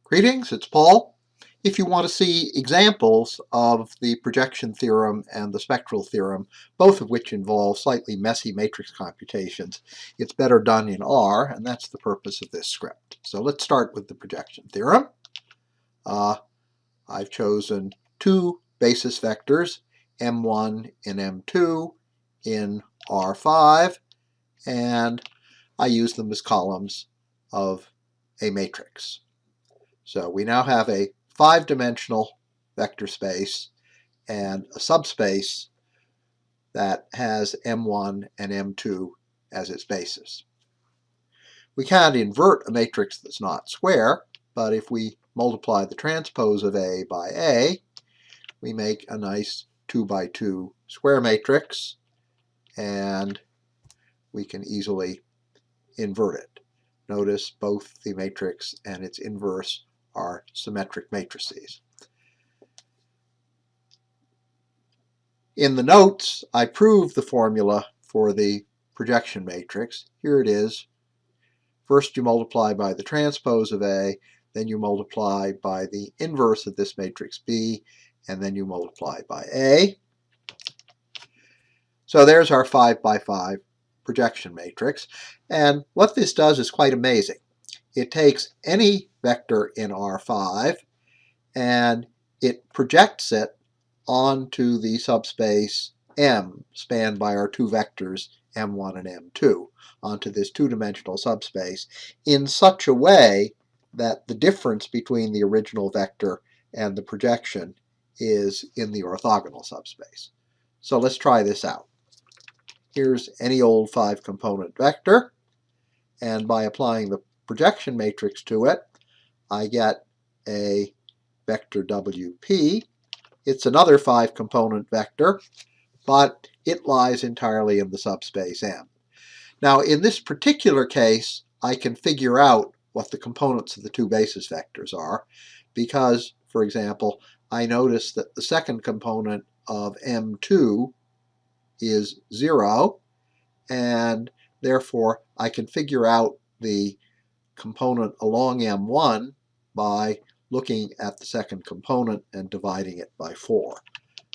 Greetings, it's Paul. If you want to see examples of the projection theorem and the spectral theorem, both of which involve slightly messy matrix computations, it's better done in R, and that's the purpose of this script. So let's start with the projection theorem. I've chosen two basis vectors, M1 and M2 in R5, and I use them as columns of a matrix. So we now have a 5-dimensional vector space and a subspace that has M1 and M2 as its basis. We can't invert a matrix that's not square, but if we multiply the transpose of A by A, we make a nice 2x2 square matrix, and we can easily invert it. Notice both the matrix and its inverse are symmetric matrices. In the notes, I proved the formula for the projection matrix. Here it is. First you multiply by the transpose of A, then you multiply by the inverse of this matrix B, and then you multiply by A. So there's our 5x5 projection matrix. And what this does is quite amazing. It takes any vector in R5 and it projects it onto the subspace M spanned by our two vectors M1 and M2 onto this two-dimensional subspace in such a way that the difference between the original vector and the projection is in the orthogonal subspace. So let's try this out. Here's any old 5-component vector, and by applying the projection matrix to it, I get a vector WP. It's another 5-component vector, but it lies entirely in the subspace M. Now, in this particular case, I can figure out what the components of the two basis vectors are because, for example, I notice that the second component of M2 is 0, and therefore I can figure out the component along M1 by looking at the second component and dividing it by 4.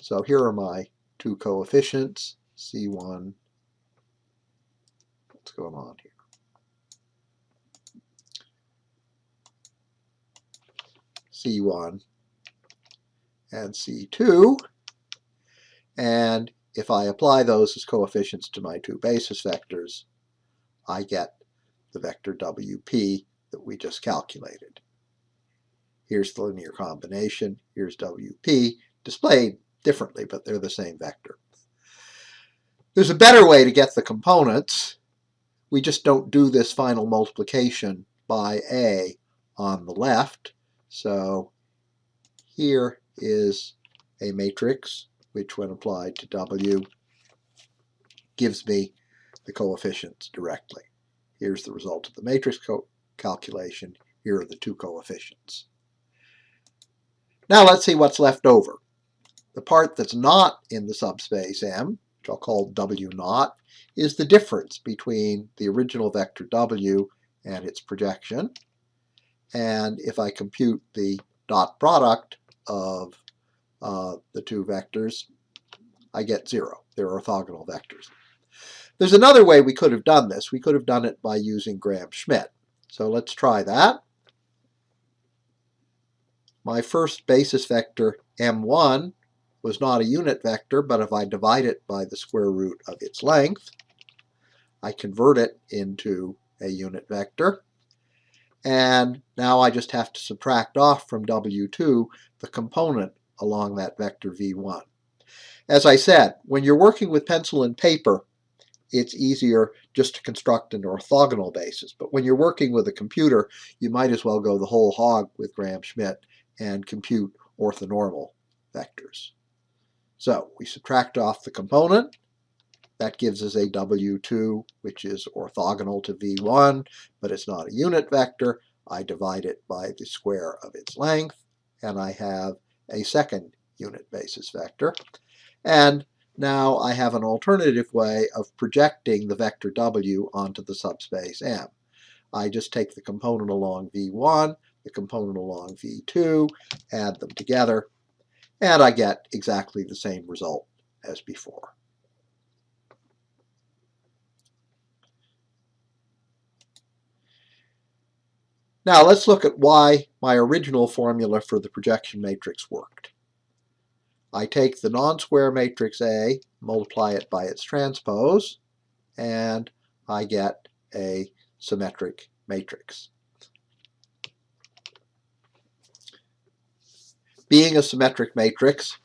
So here are my two coefficients, C1. What's going on here? C1 and C2. And if I apply those as coefficients to my two basis vectors, I get the vector WP that we just calculated. Here's the linear combination, here's WP, displayed differently, but they're the same vector. There's a better way to get the components. We just don't do this final multiplication by A on the left. So here is a matrix which, when applied to W, gives me the coefficients directly. Here's the result of the matrix calculation. Here are the two coefficients. Now let's see what's left over. The part that's not in the subspace M, which I'll call W0, is the difference between the original vector W and its projection. And if I compute the dot product of the two vectors, I get 0. They're orthogonal vectors. There's another way we could have done this. We could have done it by using Gram-Schmidt. So let's try that. My first basis vector, M1, was not a unit vector, but if I divide it by the square root of its length, I convert it into a unit vector. And now I just have to subtract off from W2 the component along that vector V1. As I said, when you're working with pencil and paper, it's easier just to construct an orthogonal basis. But when you're working with a computer, you might as well go the whole hog with Gram-Schmidt and compute orthonormal vectors. So we subtract off the component. That gives us a W2, which is orthogonal to V1, but it's not a unit vector. I divide it by the square of its length, and I have a second unit basis vector. And now I have an alternative way of projecting the vector W onto the subspace M. I just take the component along V1, the component along V2, add them together, and I get exactly the same result as before. Now let's look at why my original formula for the projection matrix worked. I take the non-square matrix A, multiply it by its transpose, and I get a symmetric matrix. Being a symmetric matrix,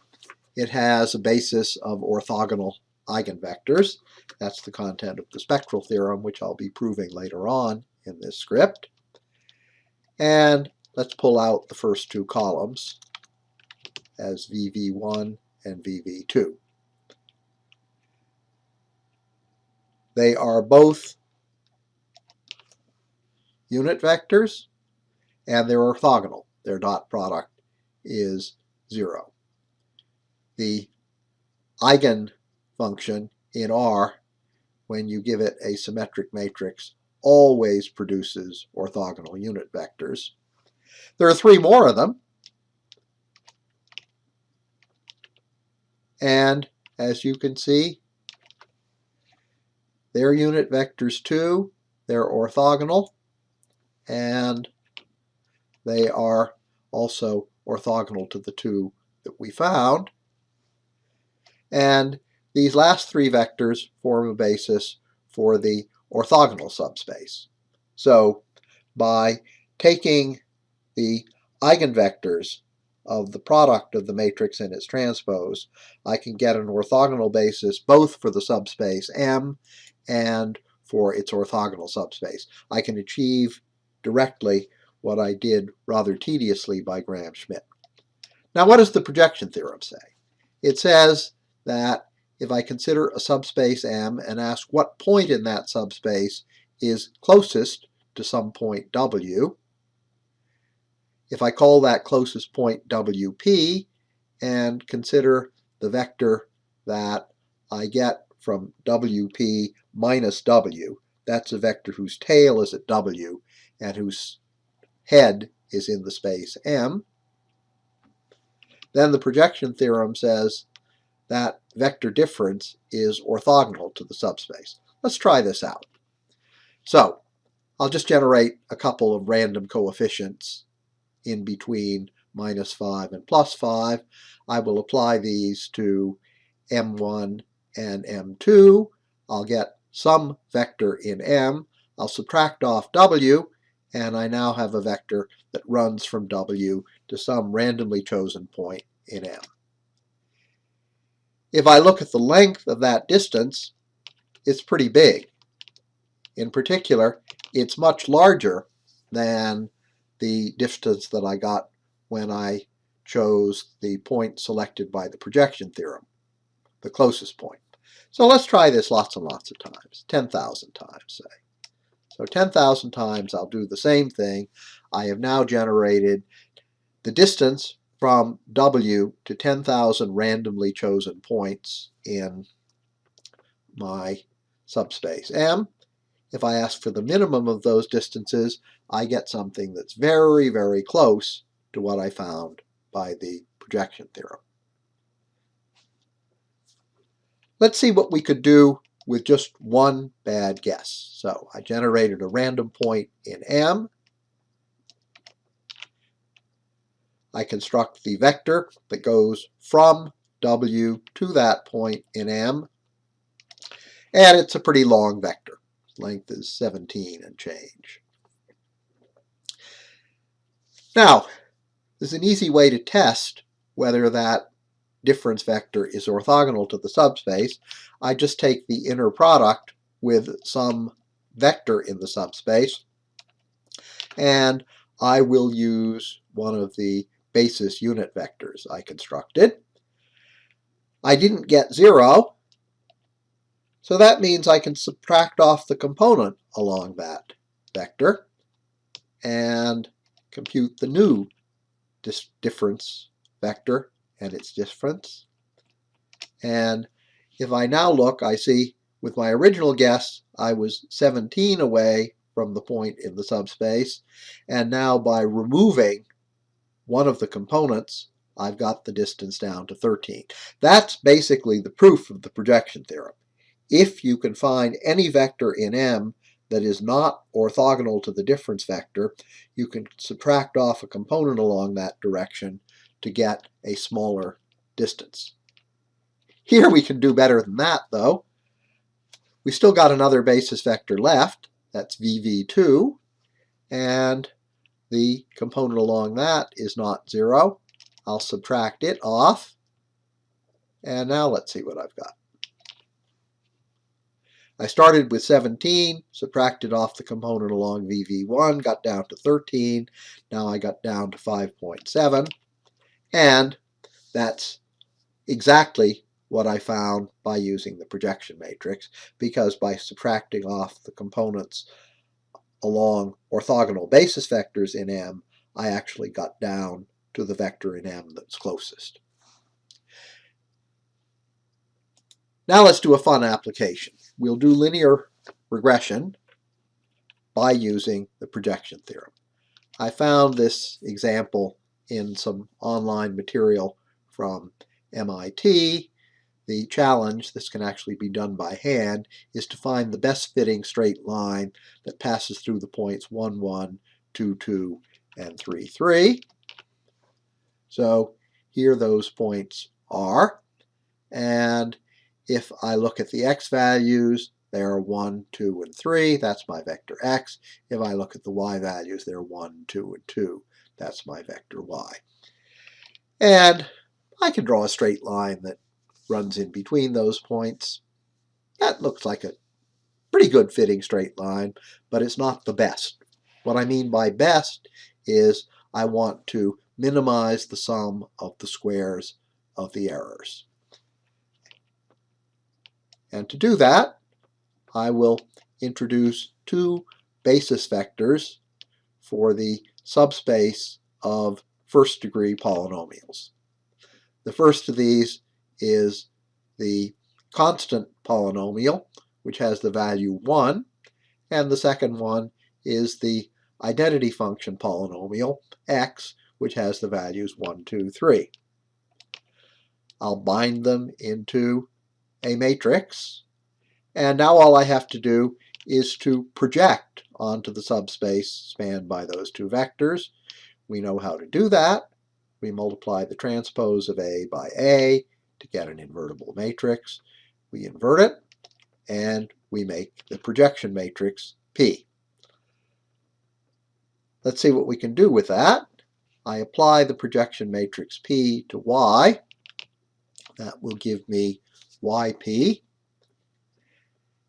it has a basis of orthogonal eigenvectors. That's the content of the spectral theorem, which I'll be proving later on in this script. And let's pull out the first two columns as VV1 and VV2. They are both unit vectors, and they're orthogonal. Their dot product is 0. The Eigen function in R, when you give it a symmetric matrix, always produces orthogonal unit vectors. There are 3 more of them, and as you can see, they're unit vectors too. They're orthogonal, and they are also orthogonal to the 2 that we found. And these last 3 vectors form a basis for the orthogonal subspace. So by taking the eigenvectors of the product of the matrix and its transpose, I can get an orthogonal basis both for the subspace M and for its orthogonal subspace. I can achieve directly what I did rather tediously by Gram-Schmidt. Now, what does the projection theorem say? It says that if I consider a subspace M and ask what point in that subspace is closest to some point W, if I call that closest point WP and consider the vector that I get from WP minus W, that's a vector whose tail is at W and whose head is in the space M, then the projection theorem says that vector difference is orthogonal to the subspace. Let's try this out. So I'll just generate a couple of random coefficients in between -5 and +5. I will apply these to M1 and M2. I'll get some vector in M. I'll subtract off W, and I now have a vector that runs from W to some randomly chosen point in M. If I look at the length of that distance, it's pretty big. In particular, it's much larger than the distance that I got when I chose the point selected by the projection theorem, the closest point. So let's try this lots and lots of times, 10,000 times, say. So 10,000 times I'll do the same thing. I have now generated the distance from W to 10,000 randomly chosen points in my subspace M. If I ask for the minimum of those distances, I get something that's very, very close to what I found by the projection theorem. Let's see what we could do with just one bad guess. So I generated a random point in M. I construct the vector that goes from W to that point in M, and it's a pretty long vector. Length is 17 and change. Now, there's an easy way to test whether that difference vector is orthogonal to the subspace. I just take the inner product with some vector in the subspace, and I will use one of the basis unit vectors I constructed. I didn't get 0, so that means I can subtract off the component along that vector and compute the new difference vector and its difference. And if I now look, I see with my original guess I was 17 away from the point in the subspace, and now by removing one of the components, I've got the distance down to 13. That's basically the proof of the projection theorem. If you can find any vector in M that is not orthogonal to the difference vector, you can subtract off a component along that direction to get a smaller distance. Here we can do better than that, though. We still got another basis vector left, that's VV2, and the component along that is not 0. I'll subtract it off, and now let's see what I've got. I started with 17, subtracted off the component along VV1, got down to 13, now I got down to 5.7, and that's exactly what I found by using the projection matrix, because by subtracting off the components along orthogonal basis vectors in M, I actually got down to the vector in M that's closest. Now let's do a fun application. We'll do linear regression by using the projection theorem. I found this example in some online material from MIT. The challenge, this can actually be done by hand, is to find the best fitting straight line that passes through the points 1, 1, 2, 2, and 3, 3. So here those points are, and if I look at the x values, they are 1, 2, and 3. That's my vector x. If I look at the y values, they're 1, 2, and 2. That's my vector y. And I can draw a straight line that runs in between those points. That looks like a pretty good fitting straight line, but it's not the best. What I mean by best is I want to minimize the sum of the squares of the errors. And to do that, I will introduce two basis vectors for the subspace of first-degree polynomials. The first of these is the constant polynomial, which has the value 1, and the second one is the identity function polynomial, x, which has the values 1, 2, 3. I'll bind them into a matrix, and now all I have to do is to project onto the subspace spanned by those two vectors. We know how to do that. We multiply the transpose of A by A to get an invertible matrix. We invert it, and we make the projection matrix P. Let's see what we can do with that. I apply the projection matrix P to Y. That will give me YP.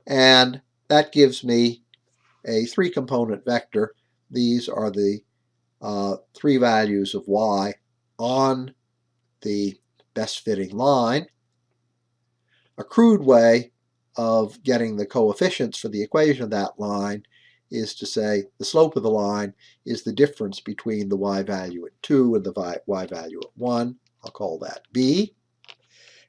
And that gives me a three-component vector. These are the three values of y on the best fitting line. A crude way of getting the coefficients for the equation of that line is to say the slope of the line is the difference between the y value at 2 and the y value at 1. I'll call that b.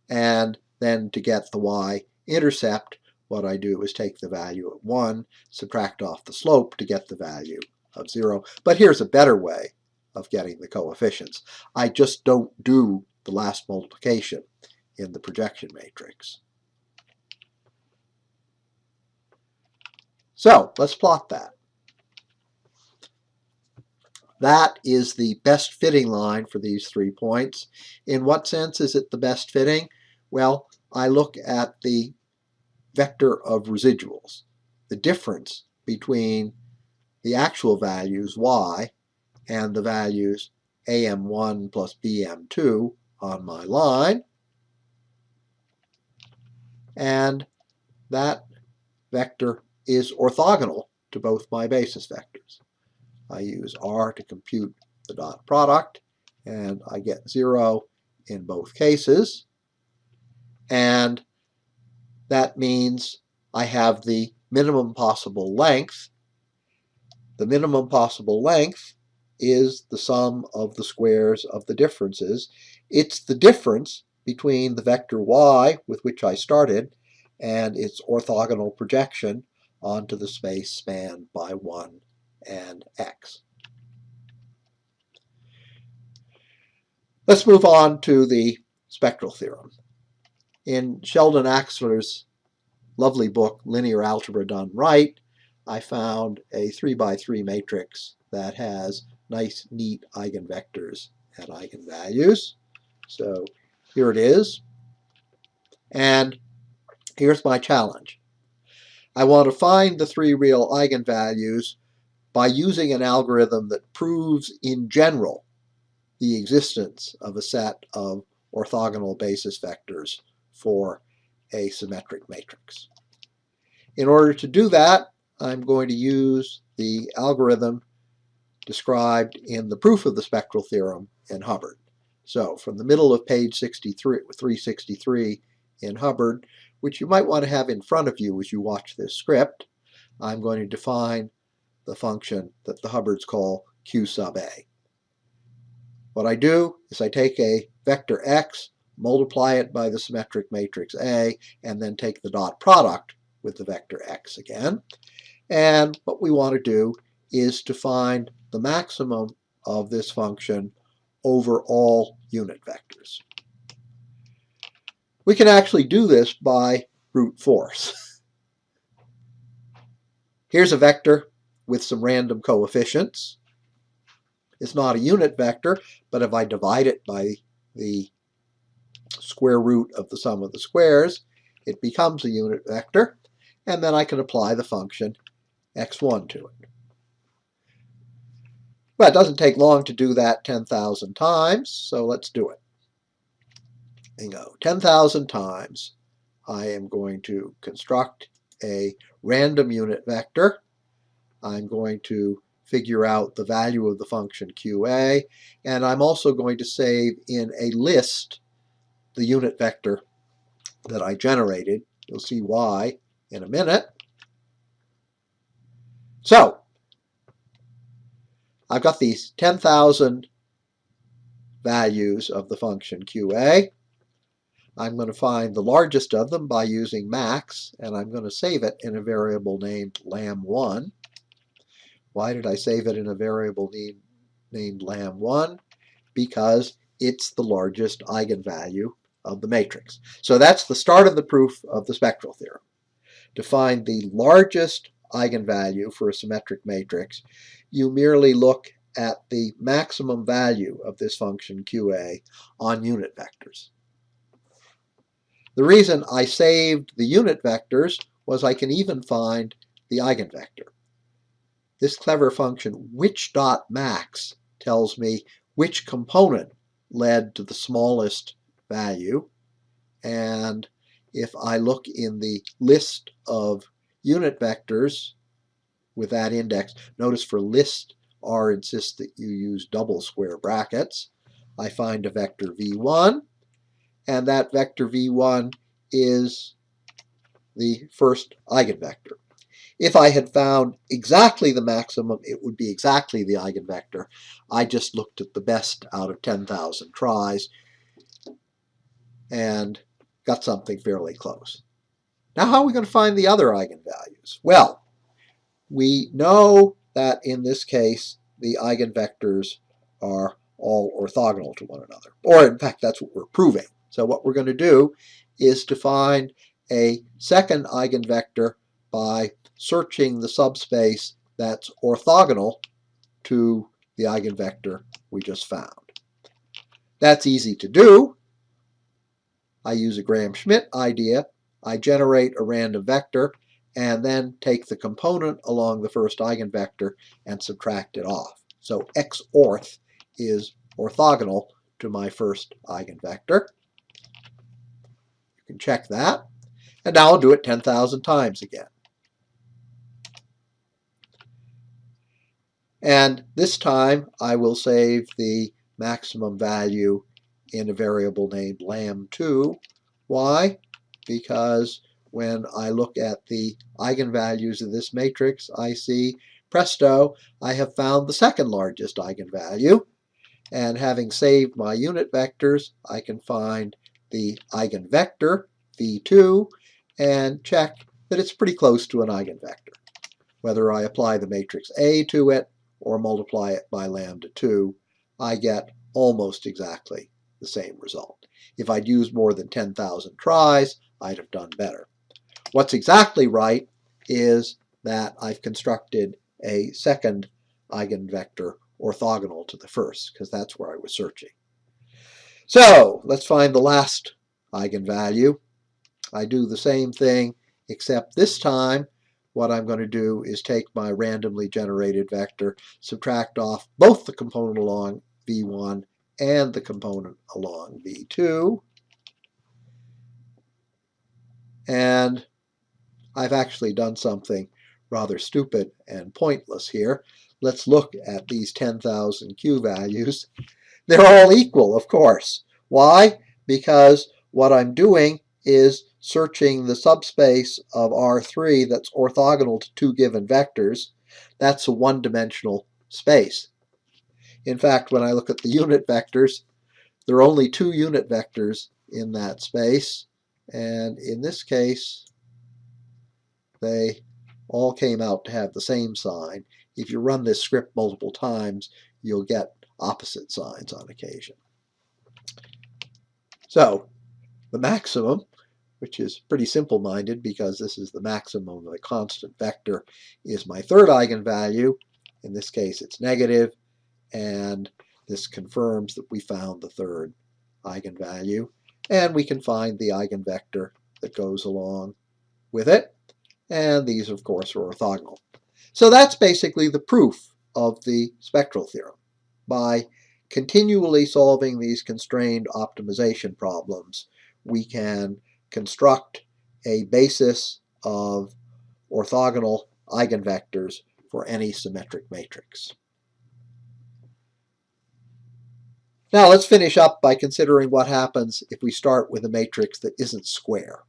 And then to get the y-intercept, what I do is take the value at 1, subtract off the slope to get the value of 0. But here's a better way of getting the coefficients. I just don't do the last multiplication in the projection matrix. So let's plot that. That is the best fitting line for these 3 points. In what sense is it the best fitting? Well, I look at the vector of residuals, the difference between the actual values y and the values am1 plus bm2 on my line, and that vector is orthogonal to both my basis vectors. I use r to compute the dot product, and I get 0 in both cases, and that means I have the minimum possible length. The minimum possible length is the sum of the squares of the differences. It's the difference between the vector y, with which I started, and its orthogonal projection onto the space spanned by 1 and x. Let's move on to the spectral theorem. In Sheldon Axler's lovely book, Linear Algebra Done Right, I found a 3x3 matrix that has nice, neat eigenvectors and eigenvalues. So here it is. And here's my challenge. I want to find the 3 real eigenvalues by using an algorithm that proves in general the existence of a set of orthogonal basis vectors for a symmetric matrix. In order to do that, I'm going to use the algorithm described in the proof of the spectral theorem in Hubbard. So from the middle of page 363 in Hubbard, which you might want to have in front of you as you watch this script, I'm going to define the function that the Hubbards call Q sub A. What I do is I take a vector x, multiply it by the symmetric matrix A, and then take the dot product with the vector x again. And what we want to do is to find the maximum of this function over all unit vectors. We can actually do this by brute force. Here's a vector with some random coefficients. It's not a unit vector, but if I divide it by the square root of the sum of the squares, it becomes a unit vector, and then I can apply the function x1 to it. Well, it doesn't take long to do that 10,000 times, so let's do it. And go 10,000 times. I am going to construct a random unit vector. I'm going to figure out the value of the function QA, and I'm also going to save in a list the unit vector that I generated. You'll see why in a minute. So I've got these 10,000 values of the function QA. I'm going to find the largest of them by using max, and I'm going to save it in a variable named lam1. Why did I save it in a variable named lam1? Because it's the largest eigenvalue of the matrix. So that's the start of the proof of the spectral theorem. To find the largest eigenvalue for a symmetric matrix, you merely look at the maximum value of this function QA on unit vectors. The reason I saved the unit vectors was I can even find the eigenvector. This clever function, which.max, tells me which component led to the smallest value. And if I look in the list of unit vectors with that index, notice for list R insists that you use double square brackets. I find a vector v1, and that vector v1 is the first eigenvector. If I had found exactly the maximum, it would be exactly the eigenvector. I just looked at the best out of 10,000 tries and got something fairly close. Now, how are we going to find the other eigenvalues? Well, we know that in this case, the eigenvectors are all orthogonal to one another. Or, in fact, that's what we're proving. So what we're going to do is to find a second eigenvector by searching the subspace that's orthogonal to the eigenvector we just found. That's easy to do. I use a Gram-Schmidt idea. I generate a random vector and then take the component along the first eigenvector and subtract it off. So x-orth is orthogonal to my first eigenvector. You can check that. And now I'll do it 10,000 times again. And this time I will save the maximum value in a variable named lam2. Why? Because when I look at the eigenvalues of this matrix, I see, presto, I have found the second largest eigenvalue. And having saved my unit vectors, I can find the eigenvector, v2, and check that it's pretty close to an eigenvector. whether I apply the matrix A to it or multiply it by lambda 2, I get almost exactly the same result. If I'd used more than 10,000 tries, I'd have done better. What's exactly right is that I've constructed a second eigenvector orthogonal to the first, because that's where I was searching. So let's find the last eigenvalue. I do the same thing, except this time what I'm going to do is take my randomly generated vector, subtract off both the component along v1 and the component along v2, and I've actually done something rather stupid and pointless here. Let's look at these 10,000 Q values. They're all equal, of course. Why? Because what I'm doing is searching the subspace of R3 that's orthogonal to two given vectors. That's a one-dimensional space. In fact, when I look at the unit vectors, there are only two unit vectors in that space, and in this case, they all came out to have the same sign. If you run this script multiple times, you'll get opposite signs on occasion. So the maximum, which is pretty simple-minded because this is the maximum of a constant vector, is my third eigenvalue. In this case, it's negative, and this confirms that we found the third eigenvalue. And we can find the eigenvector that goes along with it. And these, of course, are orthogonal. So that's basically the proof of the spectral theorem. By continually solving these constrained optimization problems, we can construct a basis of orthogonal eigenvectors for any symmetric matrix. Now let's finish up by considering what happens if we start with a matrix that isn't square.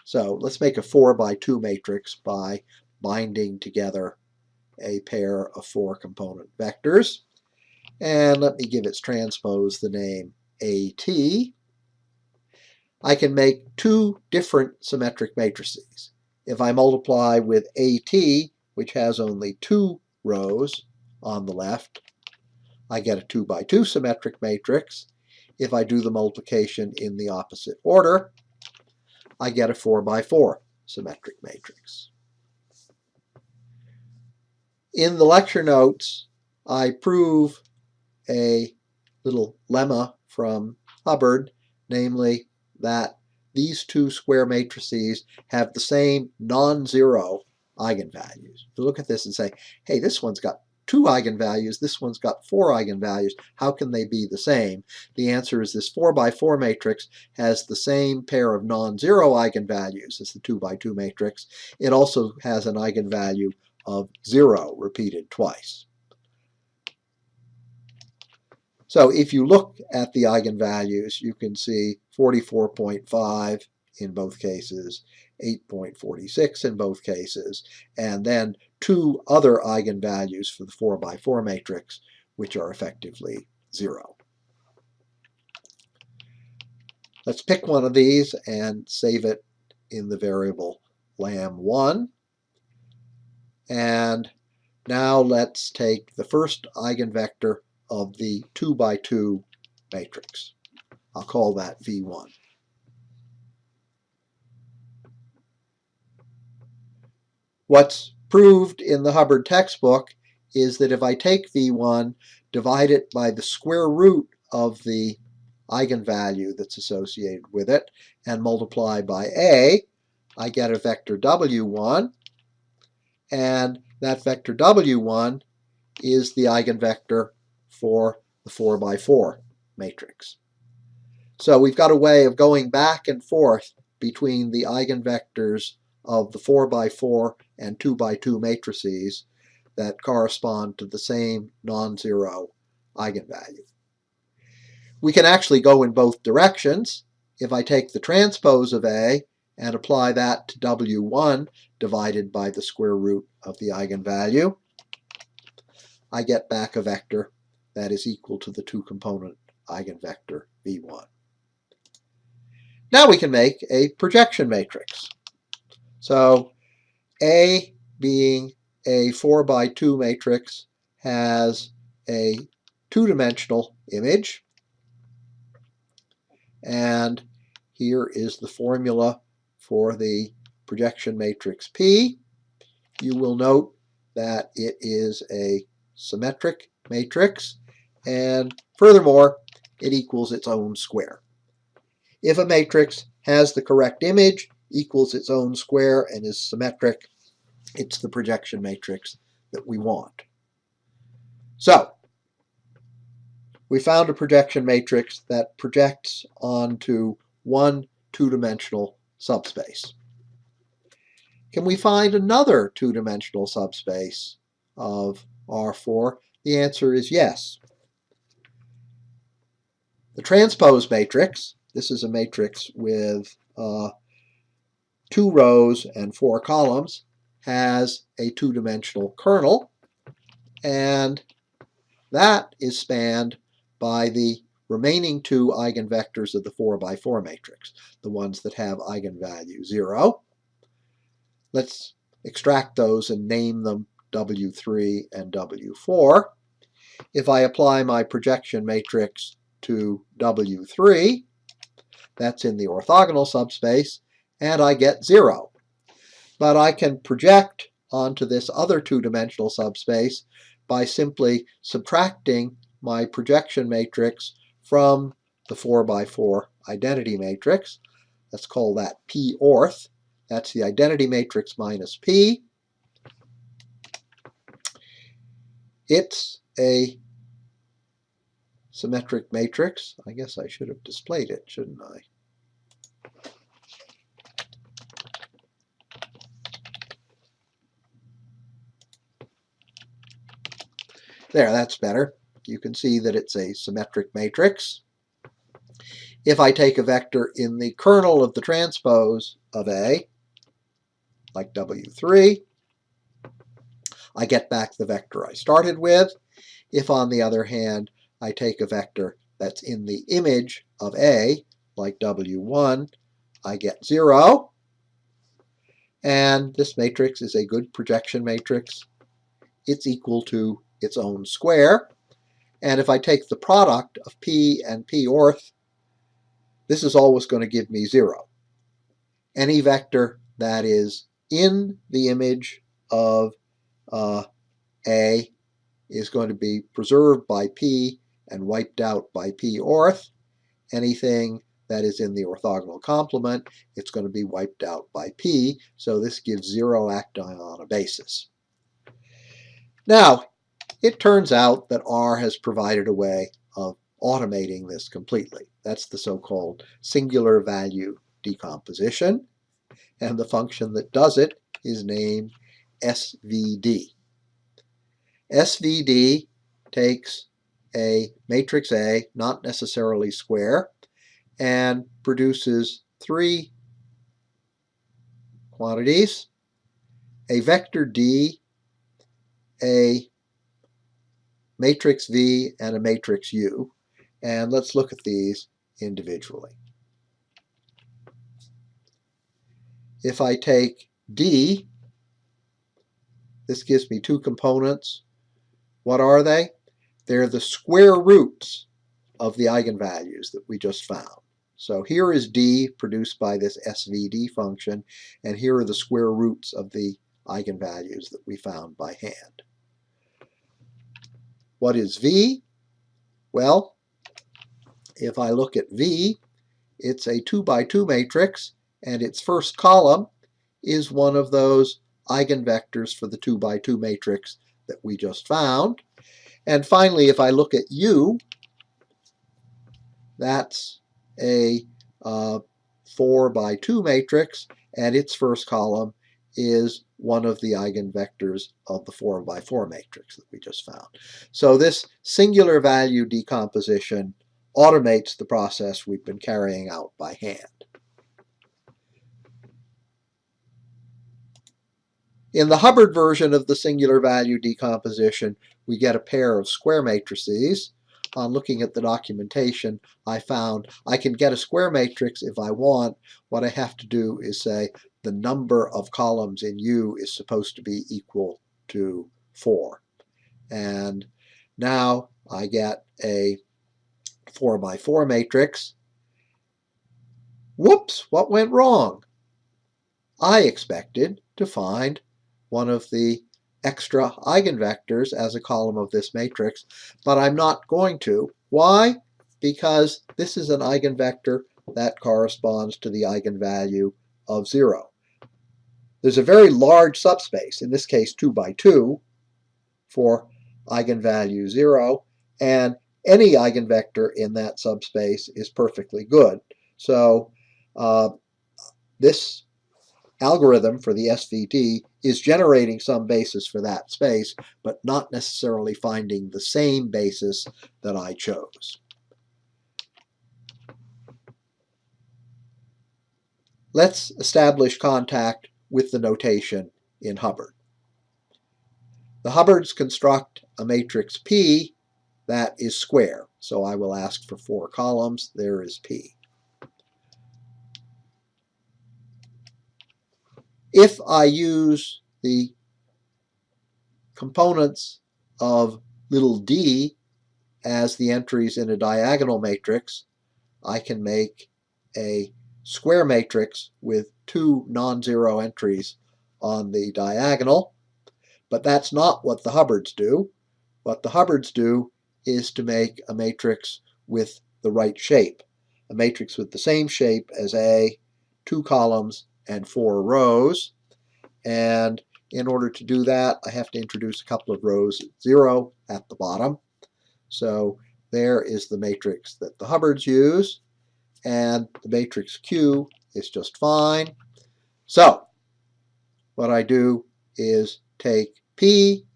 So let's make a 4x2 matrix by binding together a pair of 4 component vectors. And let me give its transpose the name AT. I can make two different symmetric matrices. If I multiply with AT, which has only 2 rows on the left, I get a 2x2 symmetric matrix. If I do the multiplication in the opposite order, I get a 4x4 symmetric matrix. In the lecture notes, I prove a little lemma from Hubbard, namely that these two square matrices have the same non-zero eigenvalues. You look at this and say, hey, this one's got 2 eigenvalues, this one's got 4 eigenvalues, how can they be the same? The answer is this 4x4 matrix has the same pair of non-zero eigenvalues as the 2x2 matrix. It also has an eigenvalue of 0 repeated twice. So if you look at the eigenvalues, you can see 44.5 in both cases, 8.46 in both cases, and then 2 other eigenvalues for the 4x4 matrix, which are effectively 0. Let's pick one of these and save it in the variable lam1. And now let's take the first eigenvector of the 2x2 matrix. I'll call that V1. What's proved in the Hubbard textbook is that if I take V1, divide it by the square root of the eigenvalue that's associated with it, and multiply by A, I get a vector W1, and that vector W1 is the eigenvector for the 4x4 matrix. So we've got a way of going back and forth between the eigenvectors of the 4x4 and 2x2 matrices that correspond to the same non-zero eigenvalue. We can actually go in both directions. If I take the transpose of A and apply that to W1 divided by the square root of the eigenvalue, I get back a vector that is equal to the 2-component eigenvector V1. Now we can make a projection matrix. So A, being a 4 by 2 matrix, has a two-dimensional image. And here is the formula for the projection matrix P. You will note that it is a symmetric matrix, and furthermore, it equals its own square. If a matrix has the correct image, equals its own square, and is symmetric, it's the projection matrix that we want. So, we found a projection matrix that projects onto one two-dimensional subspace. Can we find another two-dimensional subspace of R4? The answer is yes. The transpose matrix, this is a matrix with 2 rows and 4 columns, has a two-dimensional kernel, and that is spanned by the remaining 2 eigenvectors of the 4 by 4 matrix, the ones that have eigenvalue 0. Let's extract those and name them W3 and W4. If I apply my projection matrix to W3, that's in the orthogonal subspace, and I get 0. But I can project onto this other two-dimensional subspace by simply subtracting my projection matrix from the 4 by 4 identity matrix. Let's call that P orth. That's the identity matrix minus P. It's a symmetric matrix. I guess I should have displayed it, shouldn't I? There, that's better. You can see that it's a symmetric matrix. If I take a vector in the kernel of the transpose of A, like W3, I get back the vector I started with. If, on the other hand, I take a vector that's in the image of A, like W1, I get 0. And this matrix is a good projection matrix. It's equal to its own square. And if I take the product of P and P orth, this is always going to give me 0. Any vector that is in the image of A is going to be preserved by P and wiped out by P orth. Anything that is in the orthogonal complement, it's going to be wiped out by P, so this gives 0 acting on a basis. Now, it turns out that R has provided a way of automating this completely. That's the so-called singular value decomposition, and the function that does it is named SVD. SVD takes a matrix A, not necessarily square, and produces 3 quantities: a vector D, a matrix V, and a matrix U. And let's look at these individually. If I take D, this gives me 2 components. What are they? They're the square roots of the eigenvalues that we just found. So here is D produced by this SVD function, and here are the square roots of the eigenvalues that we found by hand. What is V? Well, if I look at V, it's a 2 by 2 matrix, and its first column is one of those eigenvectors for the 2 by 2 matrix that we just found. And finally, if I look at U, that's a 4 by 2 matrix, and its first column is one of the eigenvectors of the 4 by 4 matrix that we just found. So this singular value decomposition automates the process we've been carrying out by hand. In the Hubbard version of the singular value decomposition, we get a pair of square matrices. On looking at the documentation, I found I can get a square matrix if I want. What I have to do is say the number of columns in U is supposed to be equal to 4. And now I get a 4 by 4 matrix. Whoops, what went wrong? I expected to find one of the extra eigenvectors as a column of this matrix, but I'm not going to. Why? Because this is an eigenvector that corresponds to the eigenvalue of 0. There's a very large subspace, in this case 2 by 2, for eigenvalue 0, and any eigenvector in that subspace is perfectly good. So this algorithm for the SVD is generating some basis for that space, but not necessarily finding the same basis that I chose. Let's establish contact with the notation in Hubbard. The Hubbards construct a matrix P that is square. So I will ask for 4 columns. There is P. If I use the components of little d as the entries in a diagonal matrix, I can make a square matrix with 2 non-zero entries on the diagonal. But that's not what the Hubbards do. What the Hubbards do is to make a matrix with the right shape. A matrix with the same shape as A, 2 columns and 4 rows. And in order to do that, I have to introduce a couple of rows at 0 at the bottom. So there is the matrix that the Hubbards use. And the matrix Q is just fine. So what I do is take P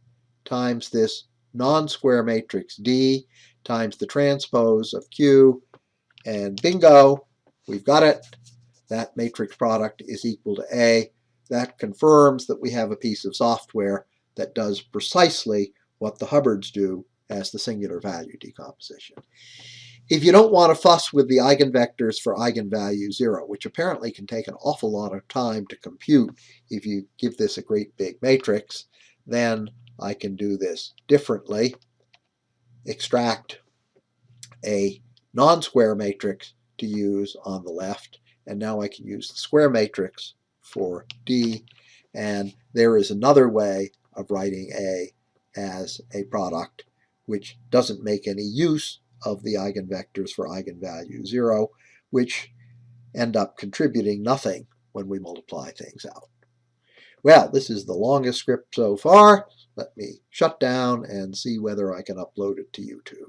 times this non-square matrix D times the transpose of Q, and bingo, we've got it. That matrix product is equal to A. That confirms that we have a piece of software that does precisely what the Hubbards do as the singular value decomposition. If you don't want to fuss with the eigenvectors for eigenvalue 0, which apparently can take an awful lot of time to compute if you give this a great big matrix, then I can do this differently. Extract a non-square matrix to use on the left, and now I can use the square matrix for D, and there is another way of writing A as a product which doesn't make any use of the eigenvectors for eigenvalue 0, which end up contributing nothing when we multiply things out. Well, this is the longest script so far. Let me shut down and see whether I can upload it to YouTube.